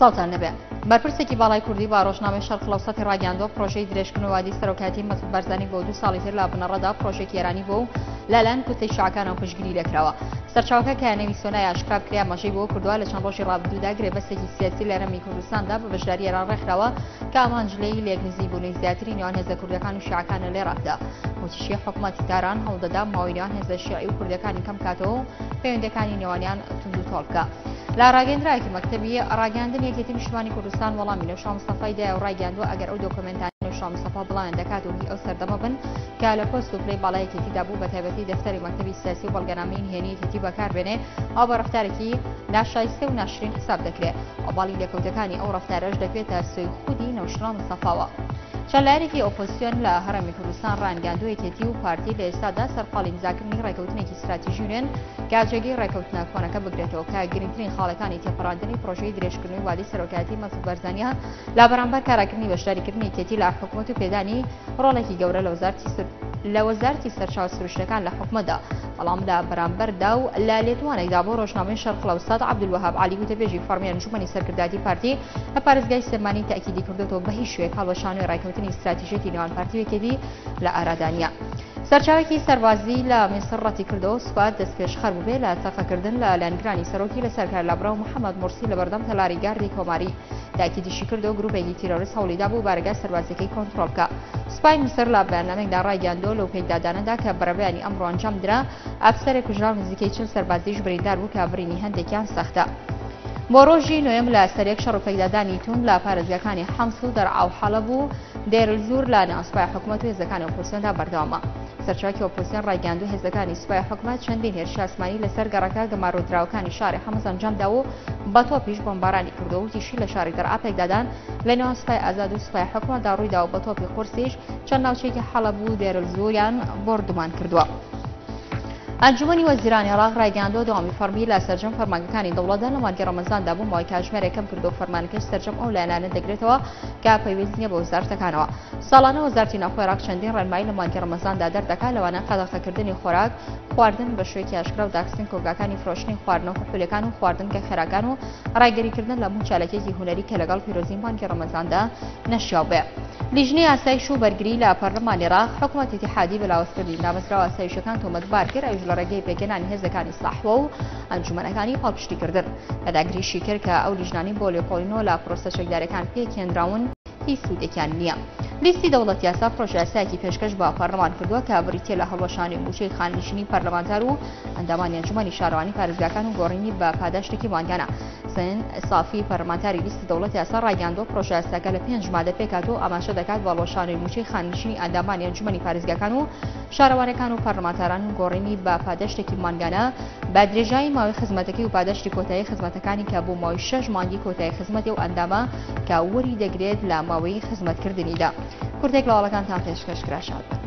ساڵتان نەبێ. بەرپرسێکی باڵای کوردی با ڕۆژنامەی شەرق لەوسەتی ڕاگەیاندووە پرۆژەی درێژکردن و وادی سەرۆکایەتی مەسعود بارزانی بۆ 2 ساڵی تر لە بنەڕەدا پرۆژێکی ئێرانی بوو و لەلایەن کوتەی شەعەکانەوە پشتگیری لێکراوە. سەرچاوەکە کە نەویسۆنای ئاشکرا کرا مەژەی بۆ کردووە لە چەند ڕۆژی ڕابردوودا گرێبەستێکی سیاسی لە هەرێمی کوردستاندا بە بەشداریی ئێران ڕێکخراوە کە ئامانجلەی لێکنزی بوونی زیاتری نێوان هێزە کوردەکان و شیعەکانە لێ ڕابدا. موچیشی حکوومەتی تاران هەوڵدەدا ماوەی نێوان هێزە شیعی و کوردەکانی کەم کاتەوە و پەیوەندیەکانی نێوانیان تونند و تۆڵ بکە. لە ڕاگەیاندراوێکی مەکتەبی ڕاگەیاندن یەکێتی نیشتمانی کوردستان وەڵامی لە شام مستەفای دایە و ڕاگەیاندووە ئەگەر ئەو دۆکمنتانی لە شام مستەفا بڵاویان دەکات و هی ئەو سەردەمە بن کە لە پۆست و پلەی باڵای یەکێتیدا بوو بە تایبەتی دەفتەری مەکتەبی سیاسی و بەڵگەنامەی نهێنی یەکێتی بەکاربێنێ ئەو بە ڕەفتارێکی ناشایستە و ناشرین حساب دەکرێت. ئەوباڵی لێکەوتەکانی ئەو ڕەفتارەش دەکرێتە سوێی خودی نەوشڕا مستەفاوە. چەند لایەنێکی ئۆپۆزیسیۆن لە هەرێمی کوردستان ڕانگەاندوو یەکێتی و پارتی لە ئێستادا سەرقاڵی امزاکردنی ڕێکەوتنێکی استراتیژیونێن کە جێگەی ڕێکەوتنە کۆنەکە بگرێتەوە کە گرنگترین خاڵەکانی تێپەڕاندنی پرۆژەی درێژکردنی وادی سەرۆکایەتی مەسعود بارزانیە لە بەرامبەر کاراکردنی بەشداریکردنی یەکێتی لە حکوومەت و پێدانی ڕۆڵێکی گەورە لە وەزارەتی سەرچاو سروشتەکان لە حکوومەتدا. بەڵام لە بەرامبەردا و لە لێتوانێکدا بۆ ڕۆژنامەی شەرق لەوسەت عەبدولوەهاب عەلی وتەبێژی فەرمی ئەنجومەنی سەرکردایەتی پارتی لە پارێزگای سلمانی تاکیدی کردوەوە بە هیچ شوێک هەڵوەشانەوەی ڕێکەوتنی استراتیژیەتی نێوان پارتی و یەکێتی لە ئارادانیە. سەرچاوێکی سەربازی لە میسر ڕەتی کردەوە سوپات دەستپێشخەر بووبێ لە تەقەکردن لە لایەنگرانی سەرۆکی لەسەر کارلەبڕە و محەممەد مورسی لە بەردەم تەلاری گاردی کۆماری تاکیدیشی کردەوە گروپێکی تیرۆریست هەوڵیدا بوو بارگای سەربازەکەی کۆنتڕۆڵ بکە. سوپای میسر لە بەیاننامەیەکدا ڕایگەاندووە لەو پێکدادانەدا کە بەرەبەیانی ئەمڕۆ ئەنجام درا ئەفسەرێک کوژراو نزیکەی 40 سەربازیش بریندار بوو کە برینی هەندێکیان سەختە. بۆ ڕۆژی نوێم لە سەرێک شەڕ و پێکدادانی تون لە پارێزگاکانی حەمس و دەرعا و حەڵەب و دێرەلزور لە ناوسپای حکوومەت و هێزەکانی ئۆپۆزیسیۆندا بەردەوامە. سەرچاوەکی ئۆپۆزیسیۆن ڕایگەاندوو هێزەکانی سوپای حکوومەت چەندین هێرشی ئاسمانی لەسەر گەڕەکە گەماڕۆدراوەکانی شاری حەمەز ئەنجامدا و بە تۆپیش بۆمبارانی کردەوە و تیشی لە شاری دەرعا پێکدادان لە نێوان سوپای ئازاد و سوپای حکوومەتدا ڕوویدا و بە تۆپی قورسیش چەند ناوچەیەکی حەڵەب و دێرەلزوریان بردومان کردووە. ئەنجومەنی وەزیرانی عێراق ڕایگەاندووە دەوامی فەرمی لە سەرجەم فەرمانگەکانی دەوڵەتدا لە مانگی ڕەمەزاندا بوو ماوەی کاتژمێر یەکەم کردو فەرمانەکەش سەرجەم ئەو لایەنانە دەگرێتەوە کە پەیوەست نییە بە وەزارەتەکانەوە. ساڵانە وەزارەتی ناوخۆی عێراق چەندین ڕێنمایی لە مانگی ڕەمەزاندا دەردەکات لەوانە قەدەغەکردنی خۆراک، خواردن بە شوێکی ئاشکرا و داخستن کۆگاکانی فرۆشتنی خواردنەوە کحولەکان و خواردن کە خێراکان و ڕایگەریکردن لە هەموو چالەکێکی هونەری کە لەگەڵ پیرۆزی مانگی ڕەمەزاندا نەشیاو بێ. لیژنەی ئاسایش و بەرگری لە پەرلەمانی عێراق حکوومەتی ئیتیحادی بەلاوەزکردنی نامەزراوە ئاسایشەکان تۆمەتبار کرد ئەویش لە ڕێگەی پێکێنانی هێزەکانی ساحوە و ئەنجومەنەکانی پاڵپشتیکردن. لەداگریشی کرد کە ئەو لیژنانی بۆ لێکۆڵینەوە لە پرۆسە چەکدارەکان پێکێنراون هیچ سوودێکیان نییە. لیستی دەوڵەتی یاسا پرۆژە یاسایەکی پێشکەش بە پەرلەمان کردووە کە بریتیە لە هەڵوەشانی موچەی خاننشینی پەرلەمانتار و ئەندامانی ئەنجومەنی شارەوانی پارێزگاکان و گۆڕینی بە پاداشتێکی ماندانە. سەن سافی پەرلەمانتاری لیستی دەوڵەتی یاسا ڕایگەاندووە پرۆژە یاساکە لە 5 مادە پێکهاتوو ئاماژە دەکات بە هەڵوەشانی موچەی خاننشینی ئەندامانی ئەنجومەنی پارێزگاکان و شارەوانەکان و پەرلەمانتاران و گۆڕینی بە پاداشتێکی ماندانە بە درێژایی ماوەی خزمەتەکەی و پاداشتی کۆتایی خزمەتەکانی کە بۆ ماوەی 6 مانگی کۆتایی خزمەتی و ئەندامە کە وەری دەگرێت لە ماوەی خزمەتکردنیدا. کورتێک لەواڵەکانتان پێشکەش کرا شاد.